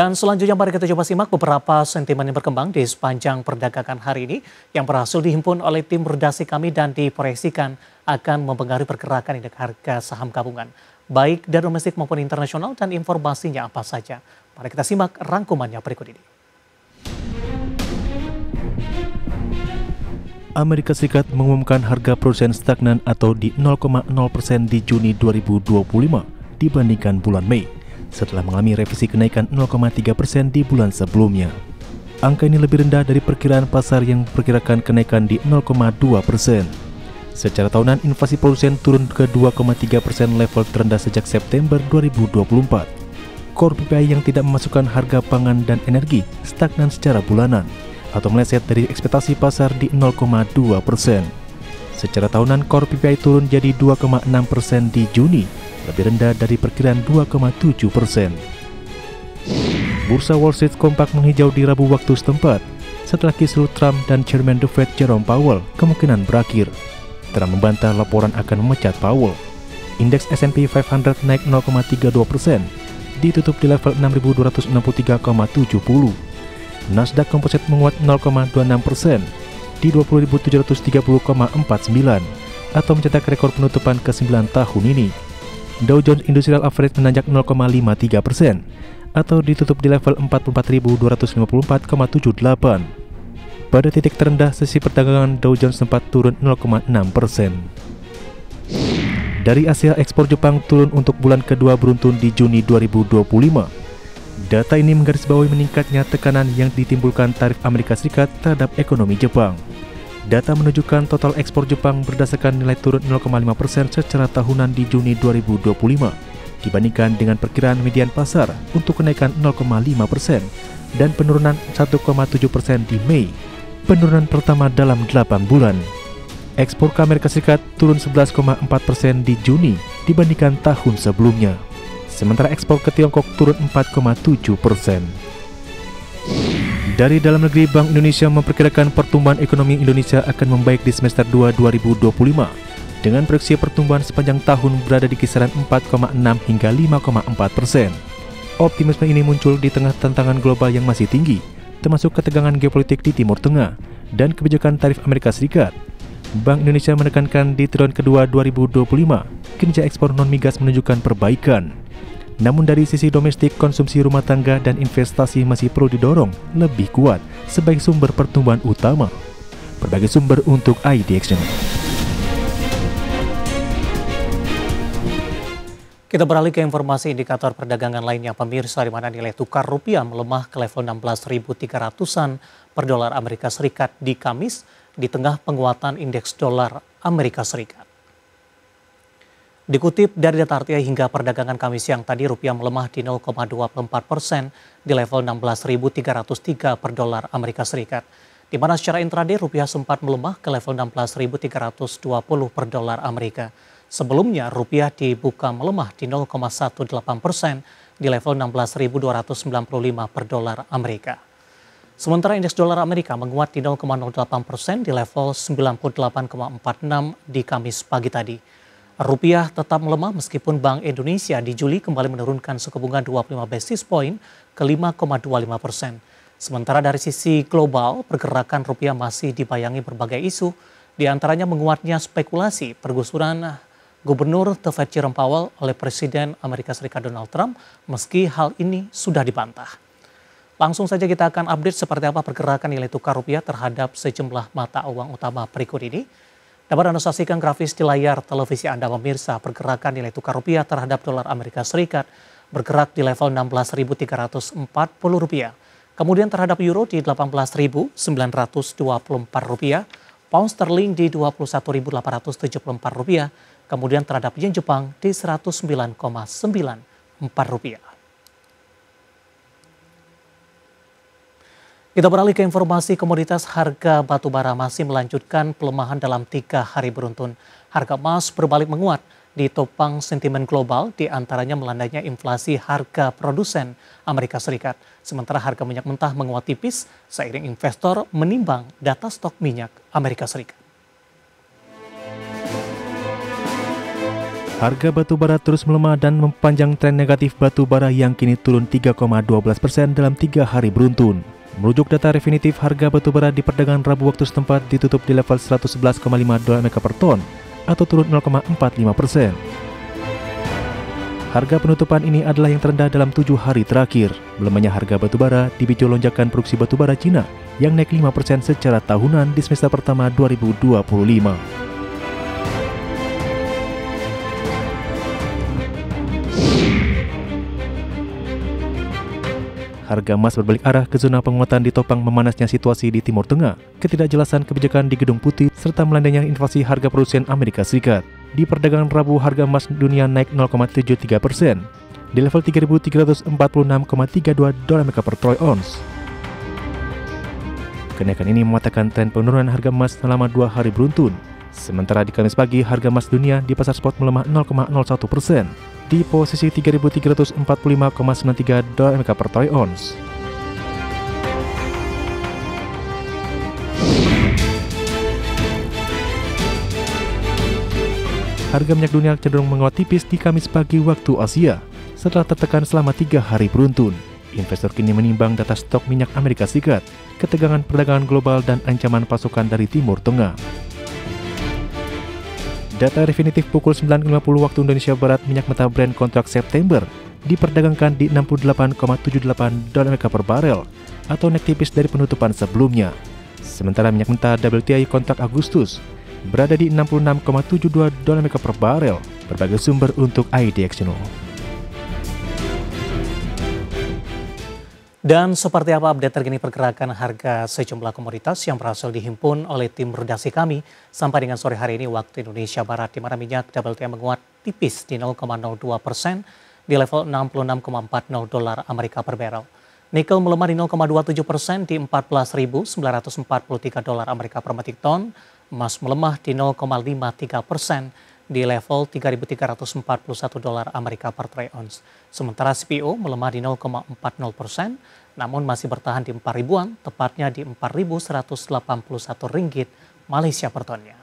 Dan selanjutnya mari kita coba simak beberapa sentimen yang berkembang di sepanjang perdagangan hari ini yang berhasil dihimpun oleh tim redaksi kami dan diproyeksikan akan mempengaruhi pergerakan indeks harga saham gabungan, baik dari domestik maupun internasional, dan informasinya apa saja. Mari kita simak rangkumannya berikut ini. Amerika Serikat mengumumkan harga produsen stagnan atau di 0,0% di Juni 2025 dibandingkan bulan Mei, setelah mengalami revisi kenaikan 0,3% di bulan sebelumnya. Angka ini lebih rendah dari perkiraan pasar yang memperkirakan kenaikan di 0,2%. Secara tahunan, inflasi produsen turun ke 2,3%, level terendah sejak September 2024. Core PPI yang tidak memasukkan harga pangan dan energi stagnan secara bulanan atau meleset dari ekspektasi pasar di 0,2%. Secara tahunan, core PPI turun jadi 2,6% di Juni, lebih rendah dari perkiraan 2,7%. Bursa Wall Street kompak menghijau di Rabu waktu setempat setelah kisruh Trump dan Chairman The Fed Jerome Powell kemungkinan berakhir. Trump membantah laporan akan memecat Powell. Indeks S&P 500 naik 0,32%, ditutup di level 6.263,70. Nasdaq Composite menguat 0,26% di 20.730,49 atau mencetak rekor penutupan ke-9 tahun ini. Dow Jones Industrial Average menanjak 0,53% atau ditutup di level 44.254,78. Pada titik terendah sesi perdagangan, Dow Jones sempat turun 0,6%. Dari Asia, ekspor Jepang turun untuk bulan kedua beruntun di Juni 2025. Data ini menggarisbawahi meningkatnya tekanan yang ditimbulkan tarif Amerika Serikat terhadap ekonomi Jepang. Data menunjukkan total ekspor Jepang berdasarkan nilai turun 0,5% secara tahunan di Juni 2025 dibandingkan dengan perkiraan median pasar untuk kenaikan 0,5% dan penurunan 1,7% di Mei, penurunan pertama dalam 8 bulan. Ekspor ke Amerika Serikat turun 11,4% di Juni dibandingkan tahun sebelumnya. Sementara ekspor ke Tiongkok turun 4,7%. Dari dalam negeri, Bank Indonesia memperkirakan pertumbuhan ekonomi Indonesia akan membaik di semester 2 2025 dengan proyeksi pertumbuhan sepanjang tahun berada di kisaran 4,6 hingga 5,4%. Optimisme ini muncul di tengah tantangan global yang masih tinggi, termasuk ketegangan geopolitik di Timur Tengah dan kebijakan tarif Amerika Serikat. Bank Indonesia menekankan di triwulan kedua 2025, kinerja ekspor non-migas menunjukkan perbaikan. Namun dari sisi domestik, konsumsi rumah tangga dan investasi masih perlu didorong lebih kuat sebagai sumber pertumbuhan utama. Berbagai sumber untuk IDX. Kita beralih ke informasi indikator perdagangan lainnya, pemirsa, di mana nilai tukar rupiah melemah ke level 16.300-an per dolar Amerika Serikat di Kamis di tengah penguatan indeks dolar Amerika Serikat. Dikutip dari data RTI hingga perdagangan Kamis siang tadi, rupiah melemah di 0,24% di level 16.303 per dolar Amerika Serikat. Di mana secara intraday rupiah sempat melemah ke level 16.320 per dolar Amerika. Sebelumnya rupiah dibuka melemah di 0,18% di level 16.295 per dolar Amerika. Sementara indeks dolar Amerika menguat di 0,08% di level 98,46 di Kamis pagi tadi. Rupiah tetap melemah meskipun Bank Indonesia di Juli kembali menurunkan suku bunga 25 basis point ke 5,25%. Sementara dari sisi global, pergerakan rupiah masih dibayangi berbagai isu, di antaranya menguatnya spekulasi pergusuran Gubernur The Fed Jerome Powell oleh Presiden Amerika Serikat Donald Trump, meski hal ini sudah dibantah. Langsung saja kita akan update seperti apa pergerakan nilai tukar rupiah terhadap sejumlah mata uang utama berikut ini. Dapat Anda saksikan grafis di layar televisi Anda, pemirsa. Pergerakan nilai tukar rupiah terhadap dolar Amerika Serikat bergerak di level 16.340 rupiah. Kemudian terhadap euro di 18.924 rupiah, pound sterling di 21.874 rupiah, kemudian terhadap yen Jepang di 109,94 rupiah. Kita beralih ke informasi komoditas. Harga batubara masih melanjutkan pelemahan dalam 3 hari beruntun. Harga emas berbalik menguat ditopang sentimen global, di antaranya melandainya inflasi harga produsen Amerika Serikat. Sementara harga minyak mentah menguat tipis seiring investor menimbang data stok minyak Amerika Serikat. Harga batu bara terus melemah dan mempanjang tren negatif batu bara yang kini turun 3,12% dalam 3 hari beruntun. Merujuk data definitif, harga batu bara di perdagangan Rabu waktu setempat ditutup di level $111,5 per ton atau turun 0,45%. Harga penutupan ini adalah yang terendah dalam 7 hari terakhir. Melemahnya harga batu bara dipicu lonjakan produksi batu bara Cina yang naik 5% secara tahunan di semester pertama 2025. Harga emas berbalik arah ke zona penguatan ditopang memanasnya situasi di Timur Tengah, ketidakjelasan kebijakan di Gedung Putih, serta melandainya inflasi harga produsen Amerika Serikat. Di perdagangan Rabu, harga emas dunia naik 0,73% di level $3.346,32 per troy ounce. Kenaikan ini mematahkan tren penurunan harga emas selama 2 hari beruntun. Sementara di Kamis pagi, harga emas dunia di pasar spot melemah 0,01%. Di posisi $3.345,93 per troy ounce. Harga minyak dunia cenderung menguat tipis di Kamis pagi waktu Asia setelah tertekan selama 3 hari beruntun. Investor kini menimbang data stok minyak Amerika Serikat, ketegangan perdagangan global, dan ancaman pasokan dari Timur Tengah. Data definitif pukul 9.50 waktu Indonesia Barat, minyak mentah Brent kontrak September diperdagangkan di $68,78 per barel atau naik tipis dari penutupan sebelumnya. Sementara minyak mentah WTI kontrak Agustus berada di $66,72 per barel. Berbagai sumber untuk IDX Channel. Dan seperti apa update terkini pergerakan harga sejumlah komoditas yang berhasil dihimpun oleh tim redaksi kami sampai dengan sore hari ini waktu Indonesia Barat, di mana minyak WTI menguat tipis di 0,02% di level $66,40 Amerika per barrel. Nikel melemah di 0,27% di $14.943 Amerika per metric ton. Emas melemah di 0,53% di level $3.341 Amerika per troy ounce. Sementara CPO melemah di 0,40%, namun masih bertahan di 4.000-an, tepatnya di Rp4.181 Malaysia per tonnya.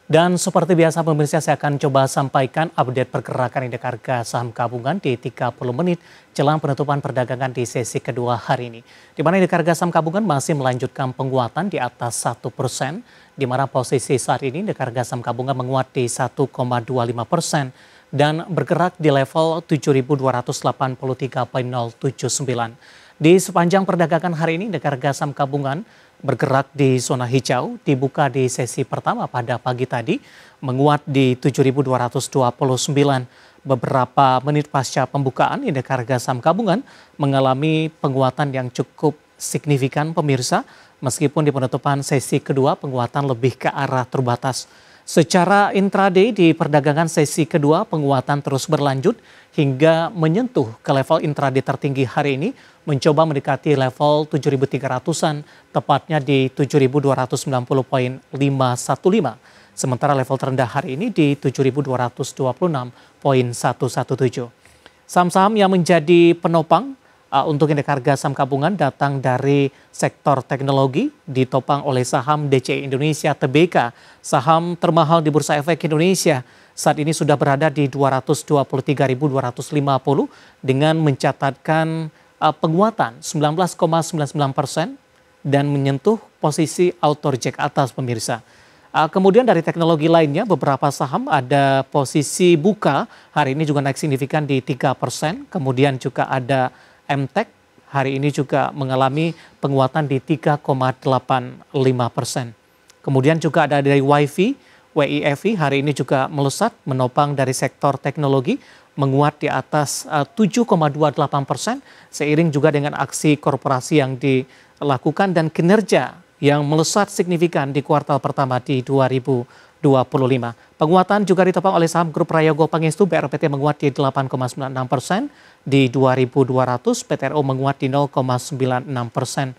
Dan seperti biasa pemirsa, saya akan coba sampaikan update pergerakan indeks harga saham gabungan di 30 menit jelang penutupan perdagangan di sesi kedua hari ini. Di mana indeks harga saham gabungan masih melanjutkan penguatan di atas 1%, di mana posisi saat ini indeks harga saham gabungan menguat di 1,25% dan bergerak di level 7.283,079. Di sepanjang perdagangan hari ini, indeks harga saham gabungan bergerak di zona hijau, dibuka di sesi pertama pada pagi tadi, menguat di 7.229. Beberapa menit pasca pembukaan, indeks harga saham gabungan mengalami penguatan yang cukup signifikan pemirsa, meskipun di penutupan sesi kedua penguatan lebih ke arah terbatas. Secara intraday di perdagangan sesi kedua penguatan terus berlanjut hingga menyentuh ke level intraday tertinggi hari ini, mencoba mendekati level 7.300-an, tepatnya di 7.290,515. Sementara level terendah hari ini di 7.226,117. Saham-saham yang menjadi penopang untuk indeks harga saham gabungan datang dari sektor teknologi, ditopang oleh saham DCI Indonesia Tbk, saham termahal di Bursa Efek Indonesia. Saat ini sudah berada di 223.250 dengan mencatatkan penguatan 19,99% dan menyentuh posisi auto reject atas pemirsa. Kemudian dari teknologi lainnya, beberapa saham ada posisi buka hari ini juga naik signifikan di 3%. Kemudian juga ada MTech hari ini juga mengalami penguatan di 3,85%. Kemudian juga ada dari WIFI hari ini juga melesat menopang dari sektor teknologi, menguat di atas 7,28% seiring juga dengan aksi korporasi yang dilakukan dan kinerja yang melesat signifikan di kuartal pertama di 2025. Penguatan juga ditopang oleh saham grup Prayogo Pangestu, BRPT menguat di 8,96%, di 2.200 PTRO menguat di 0,96%.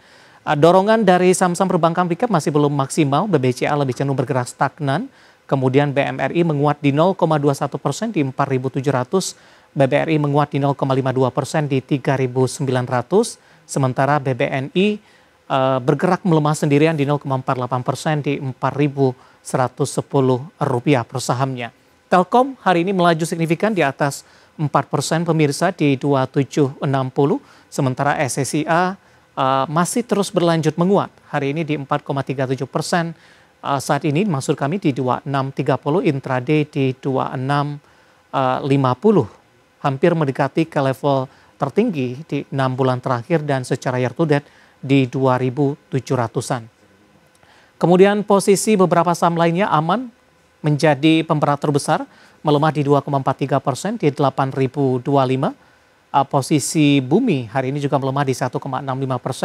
Dorongan dari saham-saham perbankan recap masih belum maksimal, BBCA lebih cenderung bergerak stagnan, kemudian BMRI menguat di 0,21% di 4.700, BBRI menguat di 0,52% di 3.900, sementara BBNI bergerak melemah sendirian di 0,48% di Rp4.110 per sahamnya. Telkom hari ini melaju signifikan di atas 4% pemirsa di 2760, sementara SSIA masih terus berlanjut menguat. Hari ini di 4,37%, saat ini maksud kami di 2630, intraday di 2650, hampir mendekati ke level tertinggi di 6 bulan terakhir dan secara year to date di 2700-an. Kemudian posisi beberapa saham lainnya aman, menjadi pemberat terbesar, melemah di 2,43% di 8.025. Posisi Bumi hari ini juga melemah di 1,65%.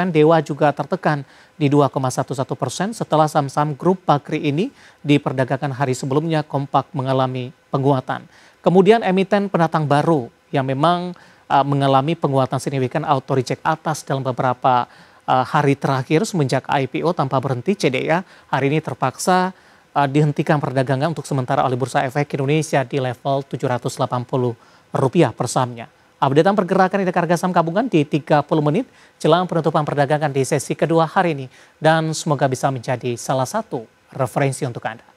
Dewa juga tertekan di 2,11% setelah saham-saham grup Bakri ini diperdagangkan hari sebelumnya kompak mengalami penguatan. Kemudian emiten pendatang baru yang memang mengalami penguatan signifikan auto reject atas dalam beberapa hari terakhir semenjak IPO tanpa berhenti. CDA hari ini terpaksa dihentikan perdagangan untuk sementara oleh Bursa Efek Indonesia di level Rp780 per sahamnya. Updatean pergerakan indeks harga saham gabungan di 30 menit jelang penutupan perdagangan di sesi kedua hari ini. Dan semoga bisa menjadi salah satu referensi untuk Anda.